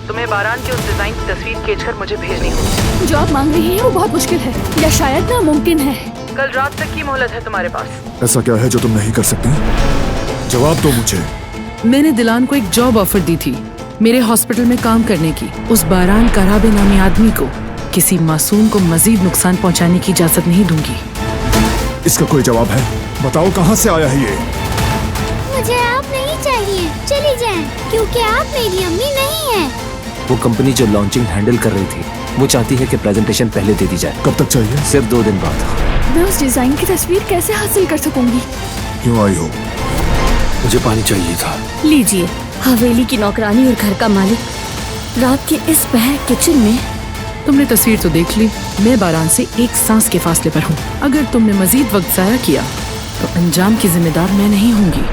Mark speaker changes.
Speaker 1: तुम्हें बारान की उस डिजाइन की तस्वीर खींचकर मुझे भेजनी होगी।
Speaker 2: जो आप मांग रही हैं वो बहुत मुश्किल है या शायद नामुमकिन है।
Speaker 1: कल रात तक की मोहलत है तुम्हारे पास।
Speaker 3: ऐसा क्या है जो तुम नहीं कर सकती? जवाब दो मुझे।
Speaker 4: मैंने दिलान को एक जॉब ऑफर दी थी मेरे हॉस्पिटल में काम करने की। उस बारान कराबे नामी आदमी को किसी मासूम को मजीद नुकसान पहुंचाने की इजाजत नहीं दूंगी।
Speaker 3: इसका कोई जवाब है? बताओ कहाँ से आया है ये?
Speaker 5: मुझे आप नहीं चाहिए, चली जाएं, क्योंकि आप मेरी अम्मी नहीं हैं।
Speaker 6: वो कंपनी जो लॉन्चिंग हैंडल कर रही थी वो चाहती है कि प्रेजेंटेशन पहले दे दी जाए।
Speaker 3: कब तक चाहिए?
Speaker 6: सिर्फ 2 दिन बाद।
Speaker 2: मैं उस डिजाइन की तस्वीर कैसे हासिल कर सकूंगी?
Speaker 3: क्यों आई हो?
Speaker 6: मुझे पानी चाहिए था।
Speaker 7: लीजिए, हवेली की नौकरानी और घर का मालिक रात के इस पहर किचन में।
Speaker 4: तुमने तस्वीर तो देख ली। मैं बारान से एक सांस के फासले पर हूँ। अगर तुमने मजीद वक्त जाया किया तो अंजाम की जिम्मेदार मैं नहीं होंगी।